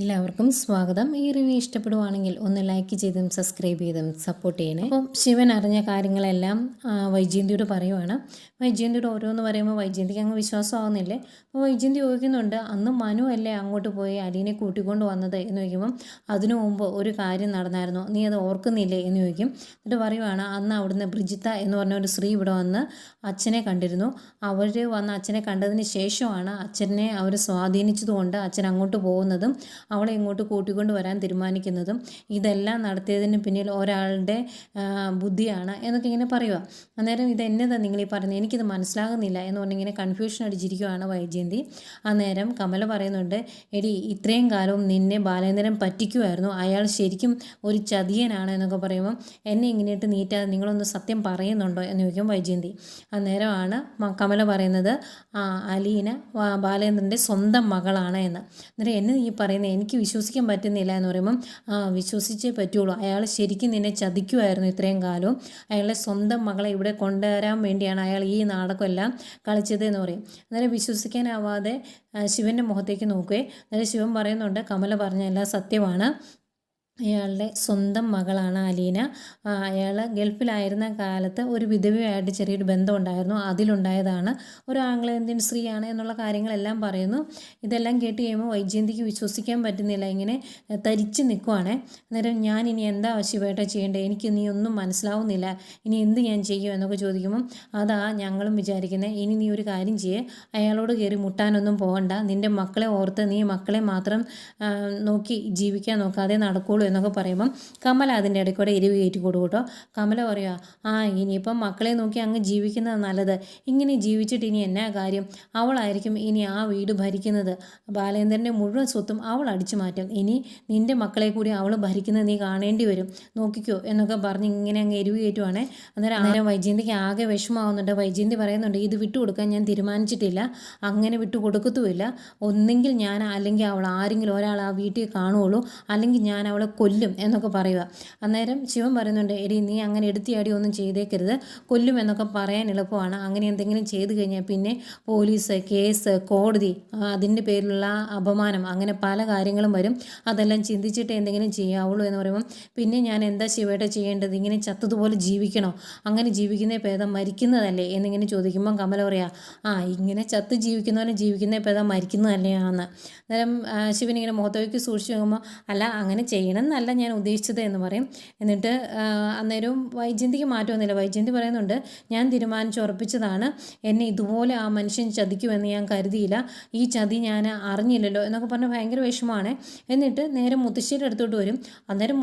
എല്ലാവർക്കും സ്വാഗതം. ഈ റിവ്യൂ ഇഷ്ടപ്പെടുവാണെങ്കിൽ ഒന്ന് ലൈക്ക് ചെയ്തും സബ്സ്ക്രൈബ് ചെയ്തും സപ്പോർട്ട് ചെയ്യണേ. അപ്പം ശിവൻ അറിഞ്ഞ കാര്യങ്ങളെല്ലാം വൈജയന്തിയോട് പറയുവാണ്. വൈജയന്തിയോട് ഓരോന്ന് പറയുമ്പോൾ വൈജയന്തിക്ക് അങ്ങ് വിശ്വാസമാവുന്നില്ലേ. അപ്പോൾ വൈജയന്തി ചോദിക്കുന്നുണ്ട്, അന്ന് മനു അല്ലേ അങ്ങോട്ട് പോയി അലീനെ കൂട്ടിക്കൊണ്ട് വന്നത് എന്ന് ചോദിക്കുമ്പം അതിനു മുമ്പ് ഒരു കാര്യം നടന്നായിരുന്നു, നീ അത് ഓർക്കുന്നില്ലേ എന്ന് ചോദിക്കും. എന്നിട്ട് പറയുവാണ്, അന്ന് അവിടുന്ന് ബ്രിജിത്ത എന്ന് പറഞ്ഞ ഒരു സ്ത്രീ ഇവിടെ വന്ന് അച്ഛനെ കണ്ടിരുന്നു. അവർ വന്ന് അച്ഛനെ കണ്ടതിന് ശേഷമാണ് അച്ഛനെ അവർ സ്വാധീനിച്ചതുകൊണ്ട് അച്ഛൻ അങ്ങോട്ട് പോകുന്നതും അവളെ ഇങ്ങോട്ട് കൂട്ടിക്കൊണ്ട് വരാൻ തീരുമാനിക്കുന്നതും ഇതെല്ലാം നടത്തിയതിന് പിന്നിൽ ഒരാളുടെ ബുദ്ധിയാണ് എന്നൊക്കെ ഇങ്ങനെ പറയുക. അന്നേരം ഇത് എന്നതാ നിങ്ങളീ പറയുന്നത്, എനിക്കിത് മനസ്സിലാകുന്നില്ല എന്ന് പറഞ്ഞിങ്ങനെ കൺഫ്യൂഷൻ അടിച്ചിരിക്കുകയാണ് വൈജയന്തി. അന്നേരം കമല പറയുന്നുണ്ട്, എടി ഇത്രയും കാലവും നിന്നെ ബാലേന്ദ്രൻ പറ്റിക്കുമായിരുന്നു, അയാൾ ശരിക്കും ഒരു ചതിയനാണ് എന്നൊക്കെ പറയുമ്പം എന്നെ ഇങ്ങനെയിട്ട് നീറ്റാതെ നിങ്ങളൊന്ന് സത്യം പറയുന്നുണ്ടോ എന്ന് ചോദിക്കും വൈജയന്തി. അന്നേരമാണ് കമല പറയുന്നത്, അലീന ബാലേന്ദ്രൻ്റെ സ്വന്തം മകളാണ് എന്ന്. അന്നേരം എന്നെ ഈ പറയുന്നത് എനിക്ക് വിശ്വസിക്കാൻ പറ്റുന്നില്ല എന്ന് പറയുമ്പം വിശ്വസിച്ചേ പറ്റുള്ളൂ, അയാൾ ശരിക്കും നിന്നെ ചതിക്കുമായിരുന്നു ഇത്രയും കാലവും, അയാളുടെ സ്വന്തം മകളെ ഇവിടെ കൊണ്ടുവരാൻ വേണ്ടിയാണ് അയാൾ ഈ നാടകമെല്ലാം കളിച്ചത് എന്ന് പറയും. അന്നേരം വിശ്വസിക്കാനാവാതെ ശിവൻ്റെ മുഖത്തേക്ക് നോക്കുകയെ. അന്നേരം ശിവൻ പറയുന്നുണ്ട്, കമല പറഞ്ഞ എല്ലാം സത്യമാണ്, അയാളുടെ സ്വന്തം മകളാണ് അലീന. അയാൾ ഗൾഫിലായിരുന്ന കാലത്ത് ഒരു വിധവയായിട്ട് ചെറിയൊരു ബന്ധം ഉണ്ടായിരുന്നു, അതിലുണ്ടായതാണ്, ഒരു ആംഗ്ലോ ഇന്ത്യൻ സ്ത്രീയാണ് എന്നുള്ള കാര്യങ്ങളെല്ലാം പറയുന്നു. ഇതെല്ലാം കേട്ട് കഴിയുമ്പോൾ വൈജയന്തിക്ക് വിശ്വസിക്കാൻ പറ്റുന്നില്ല, ഇങ്ങനെ തരിച്ച് നിൽക്കുവാണേ. അന്നേരം ഞാൻ ഇനി എന്താ ശിവേട്ടാ ചെയ്യേണ്ടത്, എനിക്ക് നീ ഒന്നും മനസ്സിലാവുന്നില്ല, ഇനി എന്ത് ഞാൻ ചെയ്യും എന്നൊക്കെ ചോദിക്കുമ്പം അതാ ഞങ്ങളും വിചാരിക്കുന്നത്, ഇനി നീ ഒരു കാര്യം ചെയ്യേ, അയാളോട് കയറി മുട്ടാനൊന്നും പോകണ്ട, നിൻ്റെ മക്കളെ ഓർത്ത് നീ മക്കളെ മാത്രം നോക്കി ജീവിക്കാൻ നോക്കാതെ നടക്കുള്ളൂ എന്നൊക്കെ പറയുമ്പം കമല അതിൻ്റെ ഇടയ്ക്കൂടെ എരിവ് കയറ്റി കൊടുക്കൂട്ടോ. കമല പറയുക, ഇനിയിപ്പം മക്കളെ നോക്കി അങ്ങ് ജീവിക്കുന്നത് നല്ലത്, ഇങ്ങനെ ജീവിച്ചിട്ട് ഇനി എന്നാ കാര്യം, അവളായിരിക്കും ഇനി ആ വീട് ഭരിക്കുന്നത്, ബാലേന്ദ്രൻ്റെ മുഴുവൻ സ്വത്തും അവൾ അടിച്ചു മാറ്റും, ഇനി നിൻ്റെ മക്കളെ കൂടി അവൾ ഭരിക്കുന്നത് നീ കാണേണ്ടി വരും, നോക്കിക്കോ എന്നൊക്കെ പറഞ്ഞ് ഇങ്ങനെ അങ്ങ് എരിവ് കയറ്റുവാണേ. അന്നേരം വൈജയന്തിക്ക് ആകെ വിഷമമാവുന്നുണ്ട്. വൈജയന്തി പറയുന്നുണ്ട്, ഇത് വിട്ടുകൊടുക്കാൻ ഞാൻ തീരുമാനിച്ചിട്ടില്ല, അങ്ങനെ വിട്ടുകൊടുക്കത്തുമില്ല, ഒന്നെങ്കിൽ ഞാൻ അല്ലെങ്കിൽ അവൾ ആരെങ്കിലും ഒരാൾ ആ വീട്ടിൽ കാണുകയുള്ളൂ, അല്ലെങ്കിൽ ഞാൻ അവളെ കൊല്ലും എന്നൊക്കെ പറയുക. അന്നേരം ശിവൻ പറയുന്നുണ്ട്, എടി നീ അങ്ങനെ എടുത്തിയാടി ഒന്നും ചെയ്തേക്കരുത്, കൊല്ലും എന്നൊക്കെ പറയാൻ എളുപ്പമാണ്, അങ്ങനെ എന്തെങ്കിലും ചെയ്തു കഴിഞ്ഞാൽ പിന്നെ പോലീസ് കേസ് കോടതി അതിൻ്റെ പേരിലുള്ള അപമാനം അങ്ങനെ പല കാര്യങ്ങളും വരും, അതെല്ലാം ചിന്തിച്ചിട്ട് എന്തെങ്കിലും ചെയ്യാവുള്ളൂ എന്ന് പറയുമ്പം പിന്നെ ഞാൻ എന്താ ശിവേട്ട ചെയ്യേണ്ടത്, ഇങ്ങനെ ചത്തതുപോലെ ജീവിക്കണോ, അങ്ങനെ ജീവിക്കുന്ന ഭേദം മരിക്കുന്നതല്ലേ എന്നിങ്ങനെ ചോദിക്കുമ്പം കമല പറയാ, ഇങ്ങനെ ചത്ത് ജീവിക്കുന്നവരെ ജീവിക്കുന്ന ഭേദം മരിക്കുന്നതല്ലേയാന്ന്. അന്നേരം ശിവനിങ്ങനെ മുഖത്തേക്ക് സൂക്ഷിച്ച് നോക്കുമ്പോൾ അല്ല അങ്ങനെ ചെയ്യണം എന്നല്ല ഞാൻ ഉദ്ദേശിച്ചത് എന്ന് പറയും. എന്നിട്ട് അന്നേരവും വൈജയന്തിക്ക് മാറ്റമൊന്നുമില്ല. വൈജയന്തി പറയുന്നുണ്ട്, ഞാൻ തീരുമാനിച്ചുറപ്പിച്ചതാണ്, എന്നെ ഇതുപോലെ ആ മനുഷ്യൻ ചതിക്കുമെന്ന് ഞാൻ കരുതിയില്ല, ഈ ചതി ഞാൻ അറിഞ്ഞില്ലല്ലോ എന്നൊക്കെ പറഞ്ഞ് ഭയങ്കര വിഷമമാണ്. എന്നിട്ട് നേരെ മുത്തശ്ശിയുടെ അടുത്തോട്ട് വരും. അന്നേരം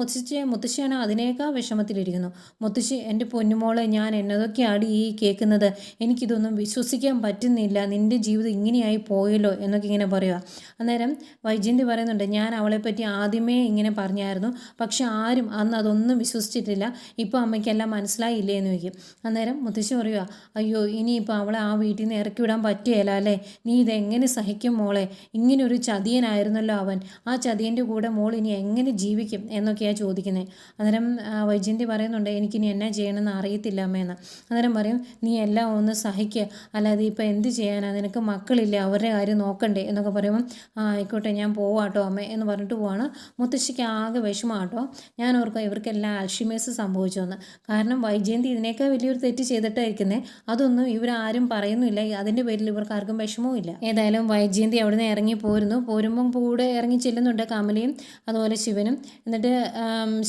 മുത്തശ്ശിയാണ് അതിനേക്കാൾ വിഷമത്തിലിരിക്കുന്നു. മുത്തശ്ശി, എൻ്റെ പൊന്നുമോളെ, ഞാൻ എന്നതൊക്കെയാണ് ഈ കേൾക്കുന്നത്, എനിക്കിതൊന്നും വിശ്വസിക്കാൻ പറ്റുന്നില്ല, നിൻ്റെ ജീവിതം ഇങ്ങനെയായി പോയല്ലോ എന്നൊക്കെ ഇങ്ങനെ പറയുക. അന്നേരം വൈജയന്തി പറയുന്നുണ്ട്, ഞാൻ അവളെപ്പറ്റി ആദ്യമേ ഇങ്ങനെ പറഞ്ഞായിരുന്നു, പക്ഷെ ആരും അന്ന് അതൊന്നും വിശ്വസിച്ചിട്ടില്ല, ഇപ്പോൾ അമ്മയ്ക്കെല്ലാം മനസ്സിലായില്ലേ എന്ന് ചോദിക്കും. അന്നേരം മുത്തശ്ശി പറയുക, അയ്യോ ഇനിയിപ്പോൾ അവളെ ആ വീട്ടിൽ നിന്ന് ഇറക്കി വിടാൻ പറ്റുകയില്ല അല്ലേ, നീ ഇതെങ്ങനെ സഹിക്കും മോളെ, ഇങ്ങനൊരു ചതിയനായിരുന്നല്ലോ അവൻ, ആ ചതിയൻ്റെ കൂടെ മോൾ ഇനി എങ്ങനെ ജീവിക്കും എന്നൊക്കെയാണ് ചോദിക്കുന്നത്. അന്നേരം വൈജയന്തി പറയുന്നുണ്ട്, എനിക്കിനി എന്നാ ചെയ്യണമെന്ന് അറിയത്തില്ല അമ്മയെന്ന്. അന്നേരം പറയും, നീ എല്ലാം ഒന്ന് സഹിക്കുക, അല്ലാതെ ഇപ്പോൾ എന്ത് ചെയ്യാനാണ്, നിനക്ക് മക്കളില്ല, അവരുടെ കാര്യം നോക്കണ്ടേ എന്നൊക്കെ പറയുമ്പം ആയിക്കോട്ടെ ഞാൻ പോവാട്ടോ അമ്മ എന്ന് പറഞ്ഞിട്ട് പോവാണ്. മുത്തശ്ശിക്ക് ആകെ വിഷമമാട്ടോ. ഞാൻ ഓർക്കുക ഇവർക്കെല്ലാം അൽഷിമേഴ്സ് സംഭവിച്ചോന്ന്, കാരണം വൈജയന്തി ഇതിനേക്കാൾ വലിയൊരു തെറ്റ് ചെയ്തിട്ടായിരിക്കുന്നത്, അതൊന്നും ഇവരാരും പറയുന്നില്ല, അതിൻ്റെ പേരിൽ ഇവർക്ക് ആർക്കും വിഷമവും ഇല്ല. ഏതായാലും വൈജയന്തി അവിടെ നിന്ന് ഇറങ്ങി പോരുമ്പം കൂടെ ഇറങ്ങി ചെല്ലുന്നുണ്ട് കമലയും അതുപോലെ ശിവനും. എന്നിട്ട്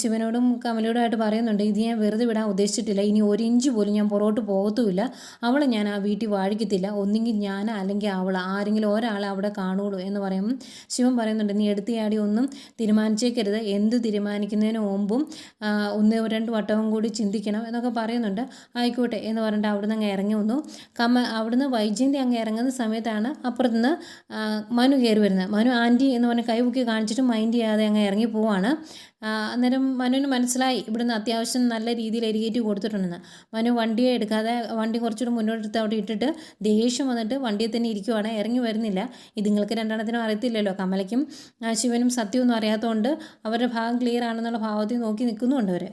ശിവനോടും കമലയോടുമായിട്ട് പറയുന്നുണ്ട്, ഇത് ഞാൻ വെറുതെ വിടാൻ ഉദ്ദേശിച്ചിട്ടില്ല, ഇനി ഒരു ഇഞ്ച് പോലും ഞാൻ പുറകോട്ട് പോകത്തുമില്ല, അവളെ ഞാൻ ആ വീട്ടിൽ വാഴിക്കത്തില്ല, ഒന്നെങ്കിൽ ഞാൻ അല്ലെങ്കിൽ അവൾ ആരെങ്കിലും ഒരാളെ അവിടെ കാണുള്ളൂ എന്ന് പറയുമ്പം ശിവൻ പറയുന്നുണ്ട്, നീ എടുത്തിയാടി ഒന്നും തീരുമാനിച്ചേക്കരുത്, എന്ത് തീരുമാനിക്കുന്നതിന് മുമ്പും 1-2 വട്ടവും കൂടി ചിന്തിക്കണം എന്നൊക്കെ പറയുന്നുണ്ട്. ആയിക്കോട്ടെ എന്ന് പറഞ്ഞിട്ട് അവിടുന്ന് അങ്ങ് ഇറങ്ങി വന്നു. അവിടുന്ന് വൈജയന്തി അങ്ങ് ഇറങ്ങുന്ന സമയത്താണ് അപ്പുറത്തുനിന്ന് മനു കയറി വരുന്നത്. മനു ആൻറ്റി എന്ന് പറഞ്ഞ് കൈപൊക്കി കാണിച്ചിട്ട് മൈൻഡ് ചെയ്യാതെ അങ്ങ് ഇറങ്ങി പോവാണ്. അന്നേരം മനുവിന് മനസ്സിലായി ഇവിടുന്ന് അത്യാവശ്യം നല്ല രീതിയിൽ എരികേറ്റ് കൊടുത്തിട്ടുണ്ടെന്ന്. മനു വണ്ടിയെ എടുക്കാതെ വണ്ടി കുറച്ചുകൂടി മുന്നോട്ടെടുത്ത് അവിടെ ഇട്ടിട്ട് ദേഷ്യം വന്നിട്ട് വണ്ടിയിൽ തന്നെ ഇരിക്കുവാണ്, ഇറങ്ങി വരുന്നില്ല. ഇതുങ്ങൾക്ക് രണ്ടെണ്ണത്തിനും അറിയത്തില്ലല്ലോ, കമലയ്ക്കും ശിവനും സത്യമൊന്നും അറിയാത്തതുകൊണ്ട് അവരുടെ ഭാഗം ക്ലിയർ ആണെന്നുള്ള ഭാവത്തിൽ നോക്കി നിൽക്കുന്നുണ്ട് അവർ.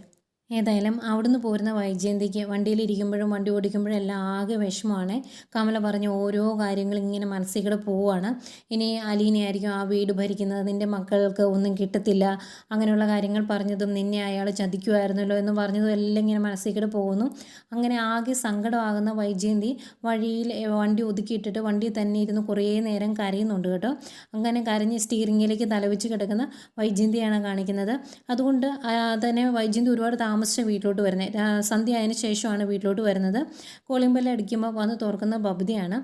ഏതായാലും അവിടുന്ന് പോരുന്ന വൈജയന്തിക്ക് വണ്ടിയിലിരിക്കുമ്പോഴും വണ്ടി ഓടിക്കുമ്പോഴും എല്ലാം ആകെ വിഷമമാണ്. കമല പറഞ്ഞ ഓരോ കാര്യങ്ങൾ ഇങ്ങനെ മനസ്സിൽ കൂടെ പോവുകയാണ്. ഇനി അലീനയായിരിക്കും ആ വീട് ഭരിക്കുന്നത്, നിൻ്റെ മക്കൾക്ക് ഒന്നും കിട്ടത്തില്ല, അങ്ങനെയുള്ള കാര്യങ്ങൾ പറഞ്ഞതും നിന്നെ അയാൾ ചതിക്കുമായിരുന്നല്ലോ എന്ന് പറഞ്ഞതും എല്ലാം ഇങ്ങനെ മനസ്സിൽ കൂടെ പോകുന്നു. അങ്ങനെ ആകെ സങ്കടമാകുന്ന വൈജയന്തി വഴിയിൽ വണ്ടി ഒതുക്കിയിട്ടിട്ട് വണ്ടി തന്നെ ഇരുന്ന് കുറേ നേരം കരയുന്നുണ്ട് കേട്ടോ. അങ്ങനെ കരഞ്ഞ് സ്റ്റീറിങ്ങിലേക്ക് തലവെച്ച് കിടക്കുന്ന വൈജയന്തിയാണ് കാണിക്കുന്നത്. അതുകൊണ്ട് തന്നെ വൈജയന്തി ഒരുപാട് താമസിച്ച വീട്ടിലോട്ട് വരുന്നത്. സന്ധ്യ ആയതിനു ശേഷമാണ് വീട്ടിലോട്ട് വരുന്നത്. കോളിംഗ് ബെല്ല് അടിക്കുമ്പോൾ വന്ന് തുറക്കുന്ന ബബിതയാണ്.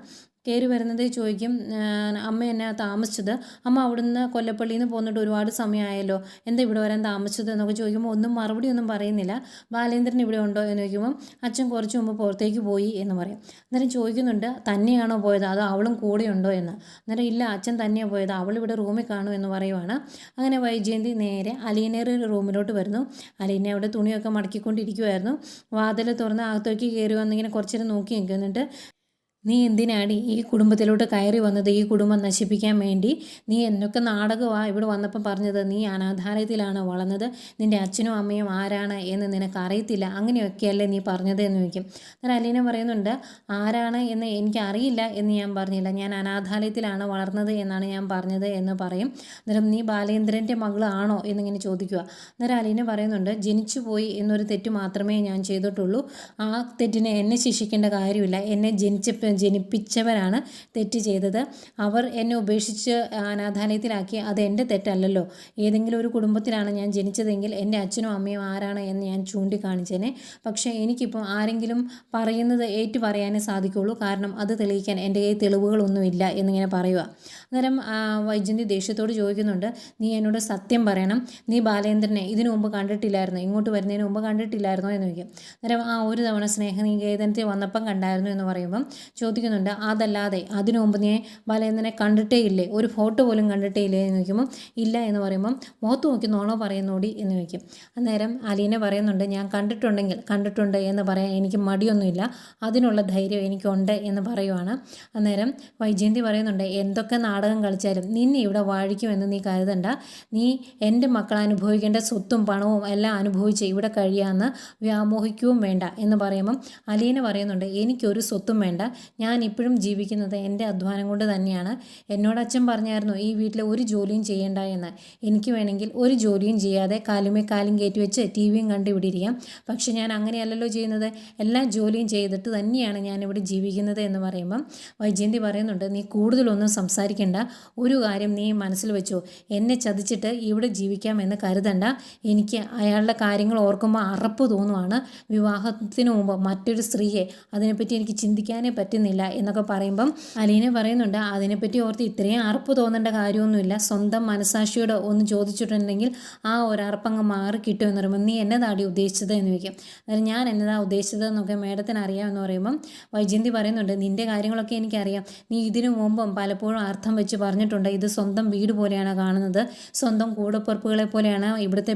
കയറി വരുന്നത് ചോദിക്കും, അമ്മ എന്നാ താമസിച്ചത്, അമ്മ അവിടുന്ന് കൊല്ലപ്പള്ളിയിൽ നിന്ന് പോന്നിട്ട് ഒരുപാട് സമയമായല്ലോ, എന്താ ഇവിടെ വരാൻ താമസിച്ചത് എന്നൊക്കെ ചോദിക്കുമ്പോൾ ഒന്നും മറുപടി ഒന്നും പറയുന്നില്ല. ബാലേന്ദ്രൻ ഇവിടെ ഉണ്ടോ എന്ന് ചോദിക്കുമ്പോൾ അച്ഛൻ കുറച്ച് മുമ്പ് പുറത്തേക്ക് പോയി എന്ന് പറയും. അന്നേരം ചോദിക്കുന്നുണ്ട്, തന്നെയാണോ പോയത് അതോ അവളും കൂടെ ഉണ്ടോ എന്ന്. അന്നേരം ഇല്ല, അച്ഛൻ തന്നെയാണ് പോയത്, അവൾ ഇവിടെ റൂമിൽ കാണും എന്ന് പറയുവാണ്. അങ്ങനെ വൈജയന്തി നേരെ അലീനയുടെ റൂമിലോട്ട് വരുന്നു. അലീന അവിടെ തുണിയൊക്കെ മടക്കിക്കൊണ്ടിരിക്കുമായിരുന്നു. വാതിൽ തുറന്ന് അകത്തേക്ക് കയറി വന്നിങ്ങനെ കുറച്ചേരം നോക്കി നിൽക്കുന്നുണ്ട്. നീ എന്തിനാണ് ഈ കുടുംബത്തിലോട്ട് കയറി വന്നത്, ഈ കുടുംബം നശിപ്പിക്കാൻ വേണ്ടി? നീ എന്നൊക്കെ നാടകമാണ് ഇവിടെ വന്നപ്പോൾ പറഞ്ഞത്, നീ അനാഥാലയത്തിലാണ് വളർന്നത്, നിൻ്റെ അച്ഛനും അമ്മയും ആരാണ് എന്ന് നിനക്ക് അറിയത്തില്ല, അങ്ങനെയൊക്കെയല്ലേ നീ പറഞ്ഞത് എന്ന് ചോദിക്കും. അന്നേരം അലീന പറയുന്നുണ്ട്, ആരാണ് എന്ന് എനിക്കറിയില്ല എന്ന് ഞാൻ പറഞ്ഞില്ല, ഞാൻ അനാഥാലയത്തിലാണ് വളർന്നത് എന്നാണ് ഞാൻ പറഞ്ഞത് എന്ന് പറയും. അന്നേരം നീ ബാലേന്ദ്രൻ്റെ മകളാണോ എന്നിങ്ങനെ ചോദിക്കുക. അന്നേരം അലീന പറയുന്നുണ്ട്, ജനിച്ചു പോയി എന്നൊരു തെറ്റ് മാത്രമേ ഞാൻ ചെയ്തിട്ടുള്ളൂ, ആ തെറ്റിനെ എന്നെ ശിക്ഷിക്കേണ്ട കാര്യമില്ല, എന്നെ ജനിപ്പിച്ചവരാണ് തെറ്റ് ചെയ്തത്, അവർ എന്നെ ഉപേക്ഷിച്ച് അനാഥാലയത്തിലാക്കി, അത് എൻ്റെ തെറ്റല്ലല്ലോ. ഏതെങ്കിലും ഒരു കുടുംബത്തിലാണ് ഞാൻ ജനിച്ചതെങ്കിൽ എൻ്റെ അച്ഛനും അമ്മയും ആരാണ് എന്ന് ഞാൻ ചൂണ്ടിക്കാണിച്ചേനെ. പക്ഷേ എനിക്കിപ്പോൾ ആരെങ്കിലും പറയുന്നത് ഏറ്റു പറയാനേ സാധിക്കുള്ളൂ, കാരണം അത് തെളിയിക്കാൻ എൻ്റെ കയ്യിൽ തെളിവുകളൊന്നുമില്ല എന്നിങ്ങനെ പറയുക. അന്നേരം വൈജയന്തി ദേഷ്യത്തോട് ചോദിക്കുന്നുണ്ട്, നീ എന്നോട് സത്യം പറയണം, നീ ബാലേന്ദ്രനെ ഇതിനു മുമ്പ് കണ്ടിട്ടില്ലായിരുന്നു, ഇങ്ങോട്ട് വരുന്നതിന് മുമ്പ് കണ്ടിട്ടില്ലായിരുന്നോ എന്ന് ചോദിക്കും. അന്നേരം ഒരു തവണ സ്നേഹനികേതനത്തിൽ വന്നപ്പം കണ്ടായിരുന്നു എന്ന് പറയുമ്പം ചോദിക്കുന്നുണ്ട്, അതല്ലാതെ അതിനു മുമ്പ് നീ ബാലേന്ദ്രനെ കണ്ടിട്ടേ ഇല്ലേ, ഒരു ഫോട്ടോ പോലും കണ്ടിട്ടേ ഇല്ലേ എന്ന് ചോദിക്കുമ്പം ഇല്ല എന്ന് പറയുമ്പം മുഖത്ത് നോക്കി നോണോ പറയുന്നോടി എന്ന് ചോദിക്കും. അന്നേരം അലീന പറയുന്നുണ്ട്, ഞാൻ കണ്ടിട്ടുണ്ടെങ്കിൽ കണ്ടിട്ടുണ്ട് എന്ന് പറയാൻ എനിക്ക് മടിയൊന്നുമില്ല, അതിനുള്ള ധൈര്യം എനിക്കുണ്ട് എന്ന് പറയുവാണ്. അന്നേരം വൈജയന്തി പറയുന്നുണ്ട്, എന്തൊക്കെ നാടകം കളിച്ചാലും നിന്നെ ഇവിടെ വാഴിക്കുമെന്ന് നീ കരുതണ്ട, നീ എൻ്റെ മക്കൾ അനുഭവിക്കേണ്ട സ്വത്തും പണവും എല്ലാം അനുഭവിച്ച് ഇവിടെ കഴിയാമെന്ന് വ്യാമോഹിക്കുകയും വേണ്ട എന്ന് പറയുമ്പം അലീന പറയുന്നുണ്ട്, എനിക്കൊരു സ്വത്തും വേണ്ട, ഞാൻ ഇപ്പോഴും ജീവിക്കുന്നത് എൻ്റെ അധ്വാനം കൊണ്ട് തന്നെയാണ്. എന്നോട് അച്ഛൻ പറഞ്ഞായിരുന്നു ഈ വീട്ടിൽ ഒരു ജോലിയും ചെയ്യേണ്ട എന്ന്. എനിക്ക് വേണമെങ്കിൽ ഒരു ജോലിയും ചെയ്യാതെ കാലുമേ കാലും കയറ്റി വെച്ച് ടി വിയും കണ്ട് ഇവിടെ ഇരിക്കാം. പക്ഷെ ഞാൻ അങ്ങനെയല്ലല്ലോ ചെയ്യുന്നത്, എല്ലാ ജോലിയും ചെയ്തിട്ട് തന്നെയാണ് ഞാനിവിടെ ജീവിക്കുന്നത് എന്ന് പറയുമ്പം വൈജയന്തി പറയുന്നുണ്ട്, നീ കൂടുതലൊന്നും സംസാരിക്കേണ്ട, ഒരു കാര്യം നീ മനസ്സിൽ വെച്ചോ, എന്നെ ചതിച്ചിട്ട് ഇവിടെ ജീവിക്കാമെന്ന് കരുതണ്ട. എനിക്ക് അയാളുടെ കാര്യങ്ങൾ ഓർക്കുമ്പോൾ അറപ്പ് തോന്നുവാണ്, വിവാഹത്തിന് മുമ്പ് മറ്റൊരു സ്ത്രീയെ, അതിനെപ്പറ്റി എനിക്ക് ചിന്തിക്കാനേ പറ്റുന്നില്ല എന്നൊക്കെ പറയുമ്പം അലീന പറയുന്നുണ്ട്, അതിനെപ്പറ്റി ഓർത്ത് ഇത്രയും അറപ്പ് തോന്നേണ്ട കാര്യമൊന്നുമില്ല, സ്വന്തം മനസാക്ഷിയോട് ഒന്ന് ചോദിച്ചിട്ടുണ്ടെങ്കിൽ ആ ഒരു അറപ്പങ്ങ് മാറി കിട്ടും എന്ന് പറയുമ്പോൾ നീ എന്നതാടി ഉദ്ദേശിച്ചത് എന്ന് ചോദിക്കും. അതായത് ഞാൻ എന്നതാ ഉദ്ദേശിച്ചത് എന്നൊക്കെ മേഡത്തിന് അറിയാമെന്ന് പറയുമ്പം വൈജയന്തി പറയുന്നുണ്ട്, നിൻ്റെ കാര്യങ്ങളൊക്കെ എനിക്കറിയാം, നീ ഇതിനു മുമ്പും പലപ്പോഴും അർത്ഥം വെച്ച് പറഞ്ഞിട്ടുണ്ട്, ഇത് സ്വന്തം വീട് പോലെയാണ് കാണുന്നത്, സ്വന്തം കൂടപ്പുറപ്പുകളെ പോലെയാണ് ഇവിടുത്തെ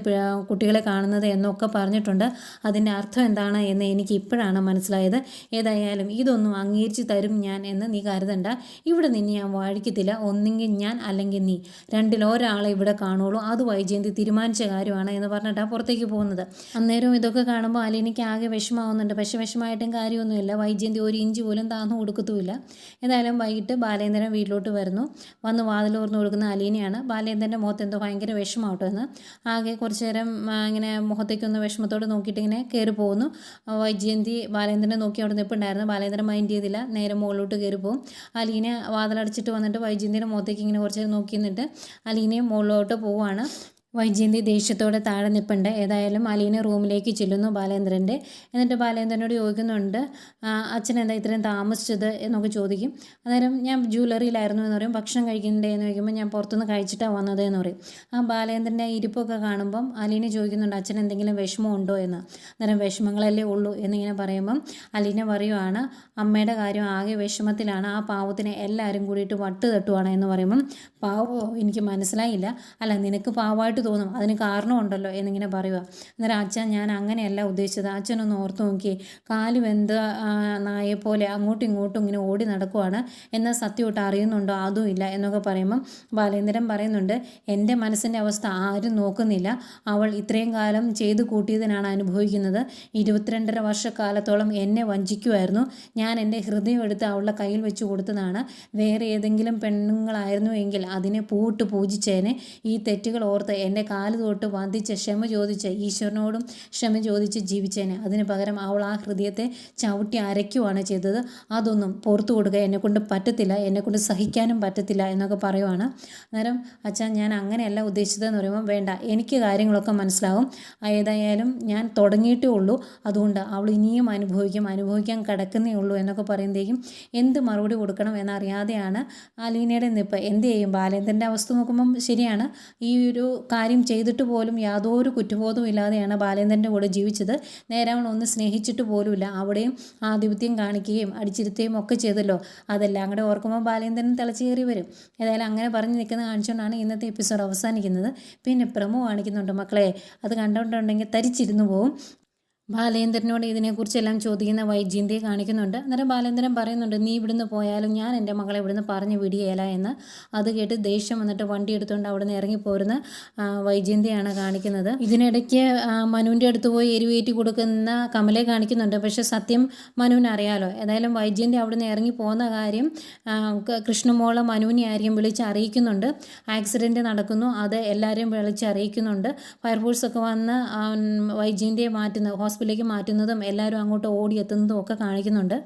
കുട്ടികളെ കാണുന്നത് എന്നൊക്കെ പറഞ്ഞിട്ടുണ്ട്, അതിൻ്റെ അർത്ഥം എന്താണ് എന്ന് എനിക്ക് ഇപ്പോഴാണ് മനസ്സിലായത്. ഏതായാലും ഇതൊന്നും അംഗീകരിച്ച് തരും ഞാൻ എന്ന് നീ കരുതണ്ട, ഇവിടെ നിന്നെ ഞാൻ വാഴിക്കത്തില്ല, ഒന്നെങ്കിൽ ഞാൻ അല്ലെങ്കിൽ നീ, രണ്ടിലൊരാളെ ഇവിടെ കാണുള്ളൂ, അത് വൈജയന്തി തീരുമാനിച്ച കാര്യമാണ് എന്ന് പറഞ്ഞിട്ടാണ് പുറത്തേക്ക് പോകുന്നത്. അന്നേരം ഇതൊക്കെ കാണുമ്പോൾ അലീനയ്ക്ക് ആകെ വിഷമാവുന്നുണ്ട്. പക്ഷെ വിഷമായിട്ടും കാര്യമൊന്നുമില്ല, വൈജയന്തി ഒരു ഇഞ്ച് പോലും താന്നു കൊടുക്കത്തുമില്ല. ഏതായാലും വൈകിട്ട് ബാലേന്ദ്രൻ വീട്ടിലോട്ട് വരുന്നു. വന്ന് വാതിൽ തുറന്ന് കൊടുക്കുന്ന അലീനയാണ്. ബാലേന്ദ്രൻ്റെ മുഖത്ത് എന്തോ ഭയങ്കര വിഷമാവട്ടോ എന്ന്. ആകെ കുറച്ച് നേരം ഇങ്ങനെ മുഖത്തേക്കൊന്ന് വിഷമത്തോടെ നോക്കിയിട്ട് ഇങ്ങനെ കയറി പോകുന്നു. വൈജയന്തി ബാലേന്ദ്രനെ നോക്കി അവിടെ നിൽപ്പുണ്ടായിരുന്നു. ബാലേന്ദ്രൻ മൈൻഡ് ചെയ്തില്ല, നേരെ മുകളിലോട്ട് കയറി പോകും. അലീന വാതിലടച്ചിട്ട് വന്നിട്ട് വൈജയന്തിയുടെ മുഖത്തേക്ക് ഇങ്ങനെ കുറച്ച് നോക്കി നിന്നിട്ട് അലീനയും മുകളിലോട്ട് പോവുകയാണ്. വൈജയന്തി ദേഷ്യത്തോടെ താഴെ നിൽപ്പുണ്ട്. ഏതായാലും അലീന റൂമിലേക്ക് ചെല്ലുന്നു ബാലേന്ദ്രൻ്റെ. എന്നിട്ട് ബാലേന്ദ്രനോട് ചോദിക്കുന്നുണ്ട്, അച്ഛൻ എന്താ ഇത്രയും താമസിച്ചത് എന്നൊക്കെ ചോദിക്കും. അന്നേരം ഞാൻ ജ്വല്ലറിയിലായിരുന്നു എന്ന് പറയും. ഭക്ഷണം കഴിക്കണ്ടേ എന്ന് ചോദിക്കുമ്പോൾ ഞാൻ പുറത്തുനിന്ന് കഴിച്ചിട്ടാണ് വന്നത് എന്ന് പറയും. ആ ബാലേന്ദ്രൻ്റെ ഇരിപ്പൊക്കെ കാണുമ്പം അലീന ചോദിക്കുന്നുണ്ട്, അച്ഛൻ എന്തെങ്കിലും വിഷമം ഉണ്ടോ എന്ന്. അന്നേരം വിഷമങ്ങളല്ലേ ഉള്ളൂ എന്നിങ്ങനെ പറയുമ്പം അലീന പറയുവാണ്, അമ്മയുടെ കാര്യം ആകെ വിഷമത്തിലാണ്, ആ പാവത്തിനെ എല്ലാവരും കൂടിയിട്ട് വട്ട് തട്ടുവാണ് എന്ന് പറയുമ്പം പാവോ എനിക്ക് മനസ്സിലായില്ല, അല്ല നിനക്ക് പാവമായിട്ട് തെറ്റായിട്ട് തോന്നും, അതിന് കാരണമുണ്ടല്ലോ എന്നിങ്ങനെ പറയുക. അന്നേരം അച്ഛൻ ഞാൻ അങ്ങനെയല്ല ഉദ്ദേശിച്ചത്, അച്ഛനൊന്ന് ഓർത്ത് നോക്കിയേ, കാല് വെന്ത നായെപ്പോലെ അങ്ങോട്ടും ഇങ്ങോട്ടും ഇങ്ങനെ ഓടി നടക്കുവാണ്, എന്നാൽ സത്യമായിട്ട് അറിയുന്നുണ്ടോ അതും ഇല്ല എന്നൊക്കെ പറയുമ്പം ബാലേന്ദ്രൻ പറയുന്നുണ്ട്, എൻ്റെ മനസ്സിൻ്റെ അവസ്ഥ ആരും നോക്കുന്നില്ല, അവൾ ഇത്രയും കാലം ചെയ്തു കൂട്ടിയതിനാണ് അനുഭവിക്കുന്നത്. 22.5 വർഷക്കാലത്തോളം എന്നെ വഞ്ചിക്കുമായിരുന്നു. ഞാൻ എൻ്റെ ഹൃദയം എടുത്ത് അവളുടെ കയ്യിൽ വെച്ച് കൊടുത്തതാണ്. വേറെ ഏതെങ്കിലും പെണ്ണുങ്ങളായിരുന്നു എങ്കിൽ അതിനെ പൂട്ട് പൂജിച്ചേനെ. ഈ തെറ്റുകൾ ഓർത്ത് എൻ്റെ കാല് തൊട്ട് വന്ദിച്ച് ക്ഷമ ചോദിച്ച് ഈശ്വരനോടും ക്ഷമ ചോദിച്ച് ജീവിച്ചേനെ. അതിന് പകരം അവൾ ആ ഹൃദയത്തെ ചവിട്ടി അരയ്ക്കുവാണ് ചെയ്തത്. അതൊന്നും പുറത്തു കൊടുക്കുക എന്നെക്കൊണ്ട് പറ്റത്തില്ല, എന്നെക്കൊണ്ട് സഹിക്കാനും പറ്റത്തില്ല എന്നൊക്കെ പറയുവാണ്. അന്നേരം അച്ഛാ ഞാൻ അങ്ങനെയല്ല ഉദ്ദേശിച്ചതെന്ന് പറയുമ്പോൾ, വേണ്ട, എനിക്ക് കാര്യങ്ങളൊക്കെ മനസ്സിലാവും, ഏതായാലും ഞാൻ തുടങ്ങിയിട്ടേ ഉള്ളൂ, അതുകൊണ്ട് അവൾ ഇനിയും അനുഭവിക്കാൻ കിടക്കുന്നേ ഉള്ളൂ എന്നൊക്കെ പറയുമ്പോഴേക്കും എന്ത് മറുപടി കൊടുക്കണം എന്നറിയാതെയാണ് അലീനയുടെ നിപ്പ്. എന്ത് ചെയ്യും, ബാലേന്ദ്രൻ്റെ അവസ്ഥ നോക്കുമ്പം ശരിയാണ്, ഈ ഒരു കാര്യം ചെയ്തിട്ട് പോലും യാതൊരു കുറ്റബോധവും ഇല്ലാതെയാണ് ബാലേന്ദ്രൻ്റെ കൂടെ ജീവിച്ചത്. നേരെ അവൾ ഒന്ന് സ്നേഹിച്ചിട്ട് പോലുമില്ല, അവിടെയും ആധിപത്യം കാണിക്കുകയും അടിച്ചിരുത്തുകയും ഒക്കെ ചെയ്തല്ലോ. അതെല്ലാം കൂടെ ഓർക്കുമ്പോൾ ബാലേന്ദ്രൻ തിളച്ചേറി വരും. ഏതായാലും അങ്ങനെ പറഞ്ഞ് നിൽക്കുന്ന കാണിച്ചുകൊണ്ടാണ് ഇന്നത്തെ എപ്പിസോഡ് അവസാനിക്കുന്നത്. പിന്നെ പ്രമോ കാണിക്കുന്നുണ്ട് മക്കളെ, അത് കണ്ടുകൊണ്ടുണ്ടെങ്കിൽ തരിച്ചിരുന്നു പോവും. ബാലേന്ദ്രനോട് ഇതിനെക്കുറിച്ചെല്ലാം ചോദിക്കുന്ന വൈജയന്തിയെ കാണിക്കുന്നുണ്ട്. അന്നേരം ബാലേന്ദ്രൻ പറയുന്നുണ്ട്, നീ ഇവിടുന്ന് പോയാലും ഞാൻ എൻ്റെ മകളെ ഇവിടുന്ന് പറഞ്ഞു വിടിയേല എന്ന്. അത് കേട്ട് ദേഷ്യം വന്നിട്ട് വണ്ടി എടുത്തുകൊണ്ട് അവിടെ നിന്ന് ഇറങ്ങിപ്പോരുന്ന വൈജയന്തിയാണ് കാണിക്കുന്നത്. ഇതിനിടയ്ക്ക് മനുവിൻ്റെ അടുത്ത് പോയി എരിവേറ്റി കൊടുക്കുന്ന കമലയെ കാണിക്കുന്നുണ്ട്. പക്ഷേ സത്യം മനുവിന് അറിയാലോ. ഏതായാലും വൈജയന്തി അവിടെ നിന്ന് ഇറങ്ങി പോകുന്ന കാര്യം കൃഷ്ണമോളെ മനുവിനെ ആയിരിക്കും വിളിച്ച് അറിയിക്കുന്നുണ്ട്. ആക്സിഡൻറ്റ് നടക്കുന്നു, അത് എല്ലാവരെയും വിളിച്ച് അറിയിക്കുന്നുണ്ട്. ഫയർഫോഴ്സൊക്കെ വന്ന് വൈജയന്തിയെ ഹോസ്പിറ്റലിലേക്ക് മാറ്റുന്നതും എല്ലാവരും അങ്ങോട്ട് ഓടിയെത്തുന്നതും ഒക്കെ കാണിക്കുന്നുണ്ട്.